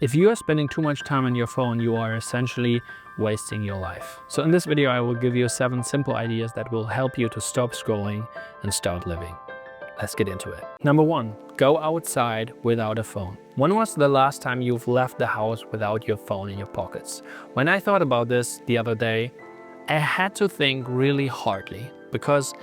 If you are spending too much time on your phone, you are essentially wasting your life. So in this video, I will give you 7 simple ideas that will help you to stop scrolling and start living. Let's get into it. Number 1, go outside without a phone. When was the last time you've left the house without your phone in your pockets? When I thought about this the other day, I had to think really hardly because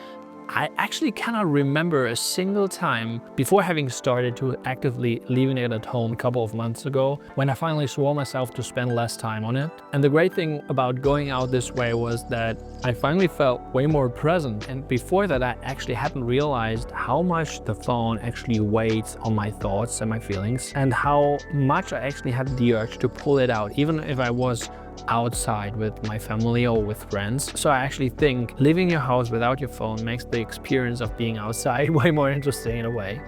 I actually cannot remember a single time before having started to actively leaving it at home a couple of months ago when I finally swore myself to spend less time on it. And the great thing about going out this way was that I finally felt way more present. And before that, I actually hadn't realized how much the phone actually weighs on my thoughts and my feelings and how much I actually had the urge to pull it out, even if I was outside with my family or with friends. So I actually think leaving your house without your phone makes the experience of being outside way more interesting in a way,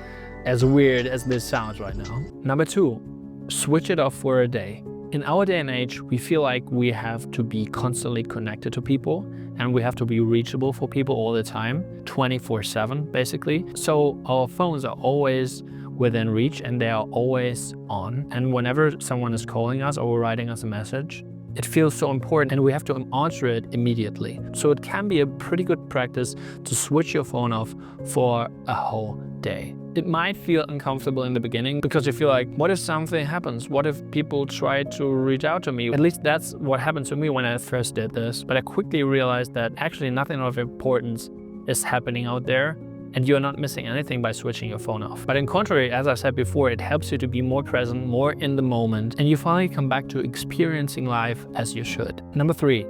as weird as this sounds right now. Number 2, switch it off for a day. In our day and age, we feel like we have to be constantly connected to people and we have to be reachable for people all the time, 24/7 basically. So our phones are always within reach and they are always on. And whenever someone is calling us or writing us a message, it feels so important and we have to answer it immediately. So it can be a pretty good practice to switch your phone off for a whole day. It might feel uncomfortable in the beginning because you feel like, what if something happens? What if people try to reach out to me? At least that's what happened to me when I first did this. But I quickly realized that actually nothing of importance is happening out there. And you're not missing anything by switching your phone off. But in contrary, as I said before, it helps you to be more present, more in the moment, and you finally come back to experiencing life as you should. Number 3,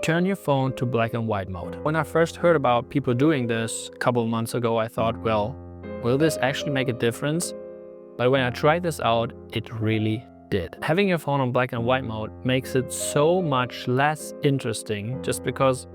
turn your phone to black and white mode. When I first heard about people doing this a couple of months ago, I thought, well, will this actually make a difference? But when I tried this out, it really did. Having your phone on black and white mode makes it so much less interesting just because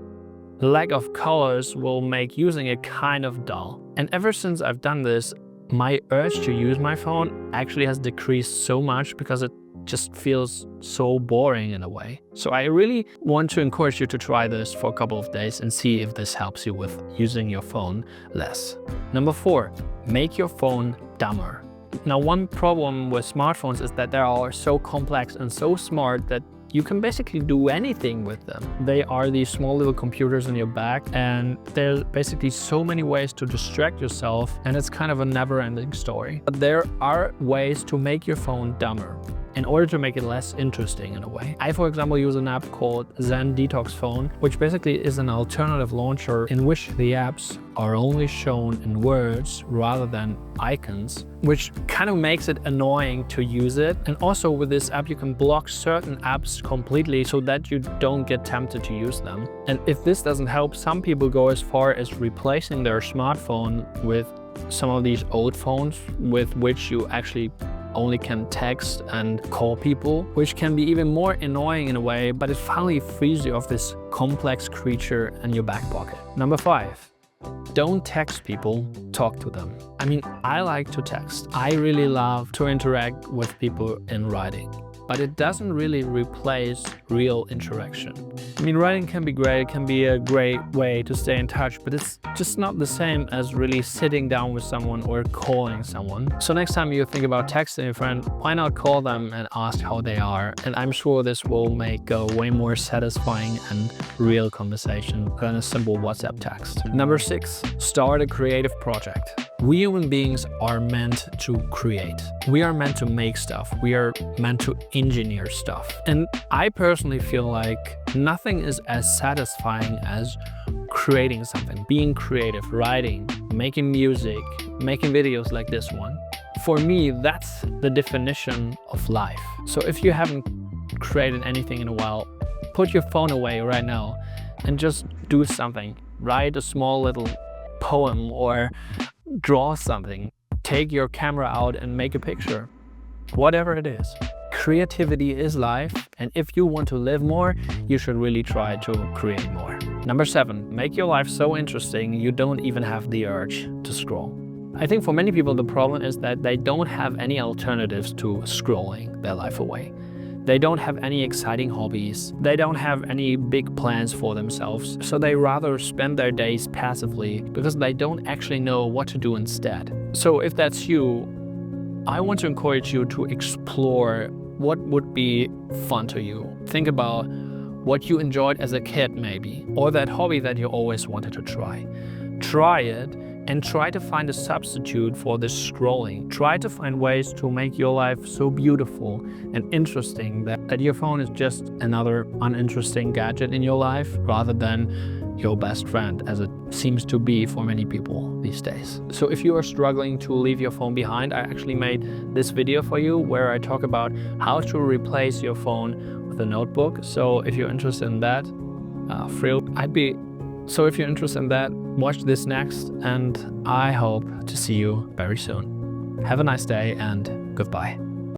the lack of colors will make using it kind of dull. And ever since I've done this, my urge to use my phone actually has decreased so much because it just feels so boring in a way. So I really want to encourage you to try this for a couple of days and see if this helps you with using your phone less. Number 4, make your phone dumber. Now, one problem with smartphones is that they are so complex and so smart that you can basically do anything with them. They are these small little computers in your bag and there's basically so many ways to distract yourself and it's kind of a never-ending story. But there are ways to make your phone dumber in order to make it less interesting in a way. I, for example, use an app called Zen Detox Phone, which basically is an alternative launcher in which the apps are only shown in words rather than icons, which kind of makes it annoying to use it. And also with this app, you can block certain apps completely so that you don't get tempted to use them. And if this doesn't help, some people go as far as replacing their smartphone with some of these old phones with which you actually only can text and call people, which can be even more annoying in a way, but it finally frees you of this complex creature in your back pocket. Number 5, don't text people, talk to them. I mean, I like to text. I really love to interact with people in writing, but it doesn't really replace real interaction. I mean, writing can be great, it can be a great way to stay in touch, but it's just not the same as really sitting down with someone or calling someone. So next time you think about texting a friend, why not call them and ask how they are? And I'm sure this will make a way more satisfying and real conversation than a simple WhatsApp text. Number 6, start a creative project. We human beings are meant to create. We are meant to make stuff. We are meant to engineer stuff. And I personally feel like nothing is as satisfying as creating something, being creative, writing, making music, making videos like this one. For me, that's the definition of life. So if you haven't created anything in a while, put your phone away right now and just do something. Write a small little poem or draw something. Take your camera out and make a picture. Whatever it is. Creativity is life, and if you want to live more, you should really try to create more. Number 7, make your life so interesting you don't even have the urge to scroll. I think for many people the problem is that they don't have any alternatives to scrolling their life away. They don't have any exciting hobbies. They don't have any big plans for themselves. So they rather spend their days passively because they don't actually know what to do instead. So if that's you, I want to encourage you to explore what would be fun to you. Think about what you enjoyed as a kid maybe, or that hobby that you always wanted to try. Try it and try to find a substitute for this scrolling. Try to find ways to make your life so beautiful and interesting that your phone is just another uninteresting gadget in your life rather than your best friend, as it seems to be for many people these days. So if you are struggling to leave your phone behind, I actually made this video for you where I talk about how to replace your phone with a notebook. So if you're interested in that, if you're interested in that, watch this next, and I hope to see you very soon. Have a nice day and goodbye.